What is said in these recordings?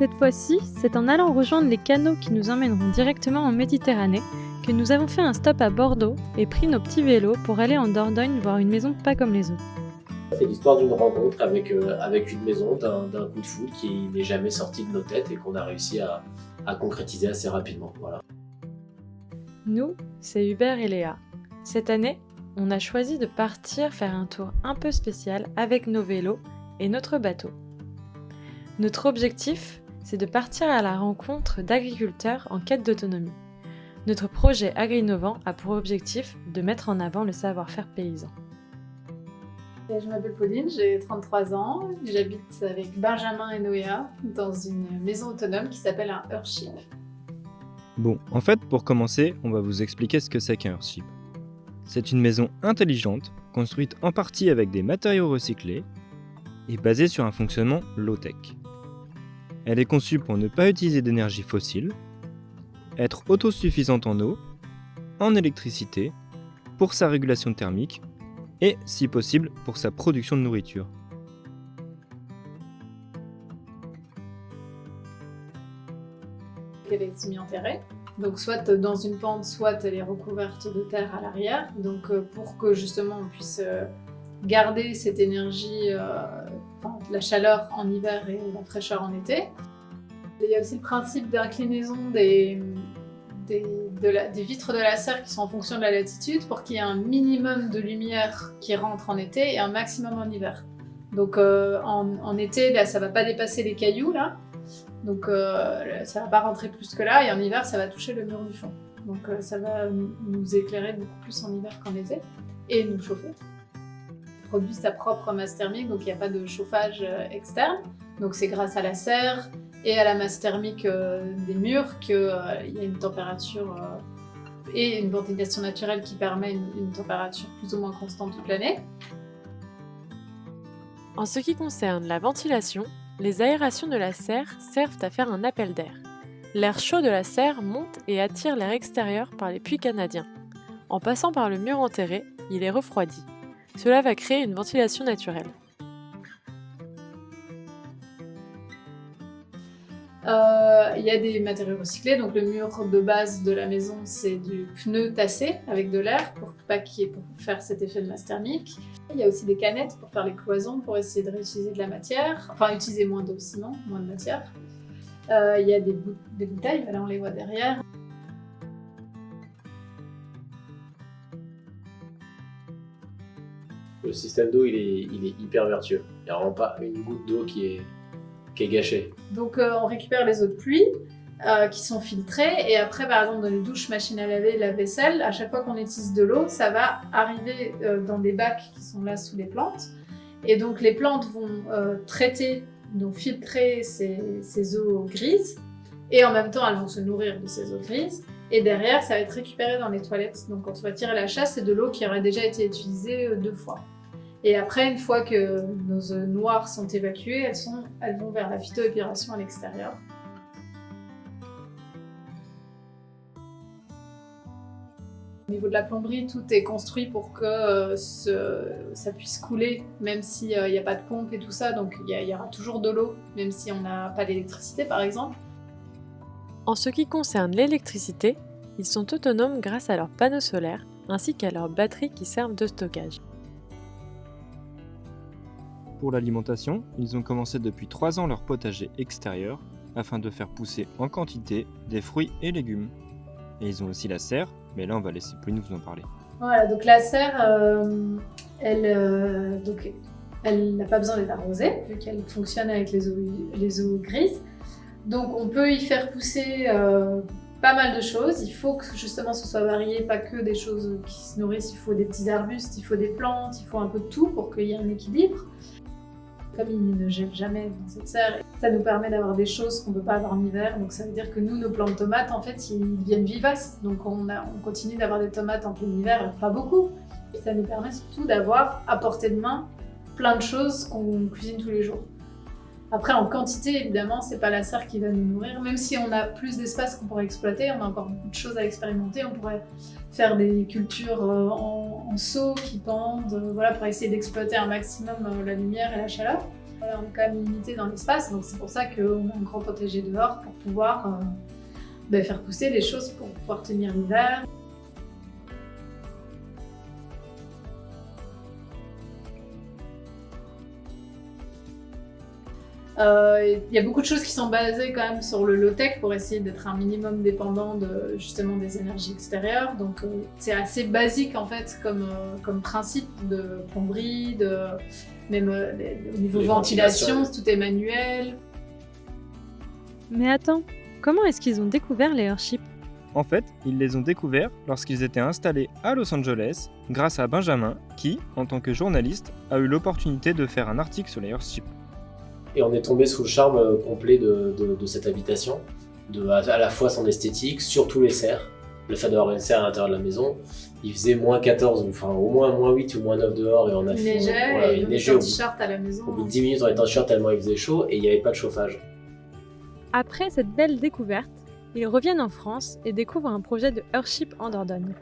Cette fois-ci, c'est en allant rejoindre les canaux qui nous emmèneront directement en Méditerranée que nous avons fait un stop à Bordeaux et pris nos petits vélos pour aller en Dordogne voir une maison pas comme les autres. C'est l'histoire d'une rencontre avec une maison, d'un coup de foudre qui n'est jamais sorti de nos têtes et qu'on a réussi à concrétiser assez rapidement. Voilà. Nous, c'est Hubert et Léa. Cette année, on a choisi de partir faire un tour un peu spécial avec nos vélos et notre bateau. Notre objectif, c'est de partir à la rencontre d'agriculteurs en quête d'autonomie. Notre projet Agri-Innovant a pour objectif de mettre en avant le savoir-faire paysan. Je m'appelle Pauline, j'ai 33 ans, j'habite avec Benjamin et Noéa dans une maison autonome qui s'appelle un Earthship. Bon, en fait, pour commencer, on va vous expliquer ce que c'est qu'un Earthship. C'est une maison intelligente, construite en partie avec des matériaux recyclés et basée sur un fonctionnement low-tech. Elle est conçue pour ne pas utiliser d'énergie fossile, être autosuffisante en eau, en électricité, pour sa régulation thermique et, si possible, pour sa production de nourriture. Elle est semi-enterrée, donc soit dans une pente, soit elle est recouverte de terre à l'arrière, donc pour que justement on puisse garder cette énergie, la chaleur en hiver et la fraîcheur en été. Il y a aussi le principe d'inclinaison des vitres de la serre qui sont en fonction de la latitude pour qu'il y ait un minimum de lumière qui rentre en été et un maximum en hiver. Donc en été, là, ça ne va pas dépasser les cailloux, là. Donc ça ne va pas rentrer plus que là, et en hiver, ça va toucher le mur du fond. Donc ça va nous éclairer beaucoup plus en hiver qu'en été, et nous chauffer. On produit sa propre masse thermique, donc il n'y a pas de chauffage externe. Donc c'est grâce à la serre et à la masse thermique des murs qu'il y a une température et une ventilation naturelle qui permet une température plus ou moins constante toute l'année. En ce qui concerne la ventilation, les aérations de la serre servent à faire un appel d'air. L'air chaud de la serre monte et attire l'air extérieur par les puits canadiens. En passant par le mur enterré, il est refroidi. Cela va créer une ventilation naturelle. Il y a des matériaux recyclés, donc le mur de base de la maison c'est du pneu tassé avec de l'air pour faire cet effet de masse thermique. Il y a aussi des canettes pour faire les cloisons, pour essayer de réutiliser de la matière, enfin utiliser moins d'eau sinon, moins de matière. Il y a des bouteilles, là on les voit derrière. Le système d'eau il est hyper vertueux. Il n'y a vraiment pas une goutte d'eau qui est gâchée. Donc on récupère les eaux de pluie qui sont filtrées, et après par exemple dans les douches, machines à laver, lave-vaisselle, à chaque fois qu'on utilise de l'eau, ça va arriver dans des bacs qui sont là sous les plantes, et donc les plantes vont traiter, donc filtrer ces eaux grises, et en même temps elles vont se nourrir de ces eaux grises, et derrière ça va être récupéré dans les toilettes. Donc quand on va tirer la chasse, c'est de l'eau qui aurait déjà été utilisée 2 fois. Et après, une fois que nos œufs noirs sont évacués, elles vont vers la phytoépuration à l'extérieur. Au niveau de la plomberie, tout est construit pour que ça puisse couler, même s'il n'y a pas de pompe et tout ça. Donc il y aura toujours de l'eau, même si on n'a pas d'électricité par exemple. En ce qui concerne l'électricité, ils sont autonomes grâce à leurs panneaux solaires ainsi qu'à leurs batteries qui servent de stockage. Pour l'alimentation, ils ont commencé depuis 3 ans leur potager extérieur afin de faire pousser en quantité des fruits et légumes. Et ils ont aussi la serre, mais là on va laisser Pauline vous en parler. Voilà, donc la serre, elle n'a pas besoin d'être arrosée, vu qu'elle fonctionne avec les eaux grises. Donc on peut y faire pousser pas mal de choses. Il faut que justement ce soit varié, pas que des choses qui se nourrissent. Il faut des petits arbustes, il faut des plantes, il faut un peu de tout pour qu'il y ait un équilibre. Comme il ne gèle jamais dans cette serre, ça nous permet d'avoir des choses qu'on ne peut pas avoir en hiver. Donc ça veut dire que nous, nos plants de tomates, en fait, ils deviennent vivaces. Donc on continue d'avoir des tomates en plein hiver, pas beaucoup. Et ça nous permet surtout d'avoir à portée de main plein de choses qu'on cuisine tous les jours. Après, en quantité, évidemment, c'est pas la serre qui va nous nourrir. Même si on a plus d'espace qu'on pourrait exploiter, on a encore beaucoup de choses à expérimenter. On pourrait faire des cultures en seaux qui pendent, voilà, pour essayer d'exploiter un maximum la lumière et la chaleur. Voilà, on est quand même limité dans l'espace, donc c'est pour ça qu'on a un grand potager dehors pour pouvoir faire pousser les choses pour pouvoir tenir l'hiver. Il y a beaucoup de choses qui sont basées quand même sur le low-tech pour essayer d'être un minimum dépendant justement des énergies extérieures. Donc c'est assez basique en fait comme principe de plomberie, même au niveau ventilation, tout est manuel. Mais attends, comment est-ce qu'ils ont découvert les Earthships ? En fait, ils les ont découverts lorsqu'ils étaient installés à Los Angeles grâce à Benjamin qui, en tant que journaliste, a eu l'opportunité de faire un article sur les Earthships. Et on est tombé sous le charme complet de cette habitation, à la fois son esthétique, surtout les serres. Le fait d'avoir une serre à l'intérieur de la maison, il faisait moins 14, enfin au moins moins 8 ou moins 9 dehors et on a Il neigeait, voilà, et on était en t-shirt à la maison. Au bout de 10 minutes on était en t-shirt tellement il faisait chaud et il n'y avait pas de chauffage. Après cette belle découverte, ils reviennent en France et découvrent un projet de Earthship en Dordogne.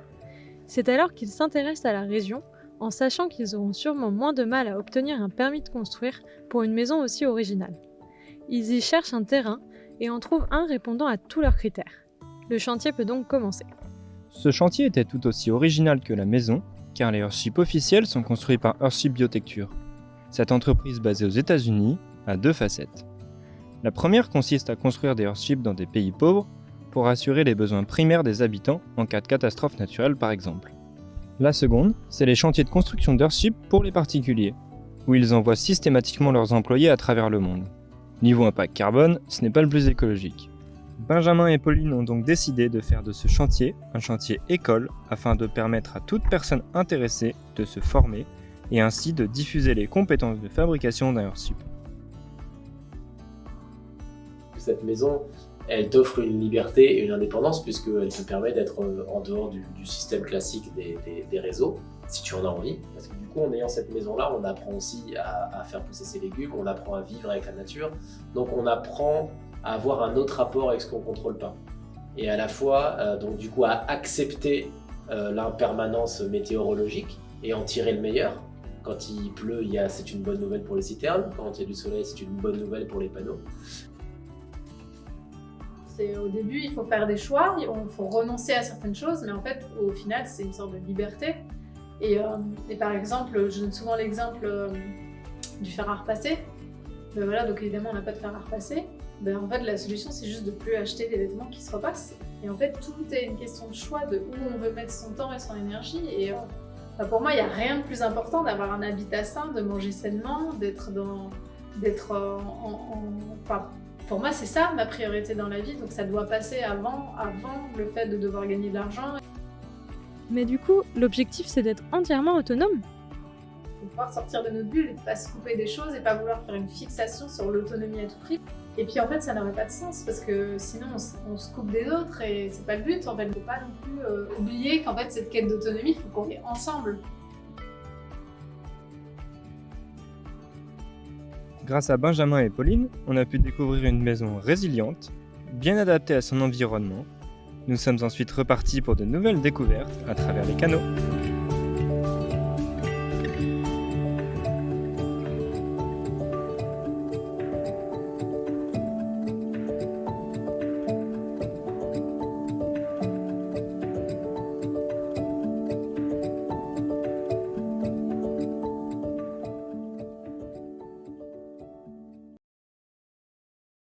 C'est alors qu'ils s'intéressent à la région, en sachant qu'ils auront sûrement moins de mal à obtenir un permis de construire pour une maison aussi originale. Ils y cherchent un terrain et en trouvent un répondant à tous leurs critères. Le chantier peut donc commencer. Ce chantier était tout aussi original que la maison, car les Earthships officiels sont construits par Earthship Biotecture. Cette entreprise basée aux États-Unis a deux facettes. La première consiste à construire des Earthships dans des pays pauvres pour assurer les besoins primaires des habitants en cas de catastrophe naturelle par exemple. La seconde, c'est les chantiers de construction d'Earthships pour les particuliers, où ils envoient systématiquement leurs employés à travers le monde. Niveau impact carbone, ce n'est pas le plus écologique. Benjamin et Pauline ont donc décidé de faire de ce chantier un chantier école afin de permettre à toute personne intéressée de se former et ainsi de diffuser les compétences de fabrication d'un Earthship. Cette maison, elle t'offre une liberté et une indépendance puisqu'elle te permet d'être en dehors du système classique des réseaux, si tu en as envie. Parce que du coup, en ayant cette maison-là, on apprend aussi à faire pousser ses légumes, on apprend à vivre avec la nature, donc on apprend à avoir un autre rapport avec ce qu'on ne contrôle pas. Et à la fois, donc du coup, à accepter l'impermanence météorologique et en tirer le meilleur. Quand il pleut, c'est une bonne nouvelle pour les citernes, quand il y a du soleil, c'est une bonne nouvelle pour les panneaux. Au début, il faut faire des choix, il faut renoncer à certaines choses, mais en fait, au final, c'est une sorte de liberté. Et par exemple, je donne souvent l'exemple du fer à repasser. Voilà, donc évidemment, on n'a pas de fer à repasser. En fait, la solution, c'est juste de ne plus acheter des vêtements qui se repassent. Et en fait, tout est une question de choix, de où on veut mettre son temps et son énergie. Et pour moi, il n'y a rien de plus important d'avoir un habitat sain, de manger sainement, pour moi, c'est ça ma priorité dans la vie, donc ça doit passer avant le fait de devoir gagner de l'argent. Mais du coup, l'objectif c'est d'être entièrement autonome ? Il faut pouvoir sortir de notre bulle et ne pas se couper des choses et pas vouloir faire une fixation sur l'autonomie à tout prix. Et puis en fait, ça n'aurait pas de sens parce que sinon on se coupe des autres et c'est pas le but. En fait, il ne faut pas non plus oublier qu'en fait, cette quête d'autonomie, il faut qu'on l'ait ensemble. Grâce à Benjamin et Pauline, on a pu découvrir une maison résiliente, bien adaptée à son environnement. Nous sommes ensuite repartis pour de nouvelles découvertes à travers les canaux.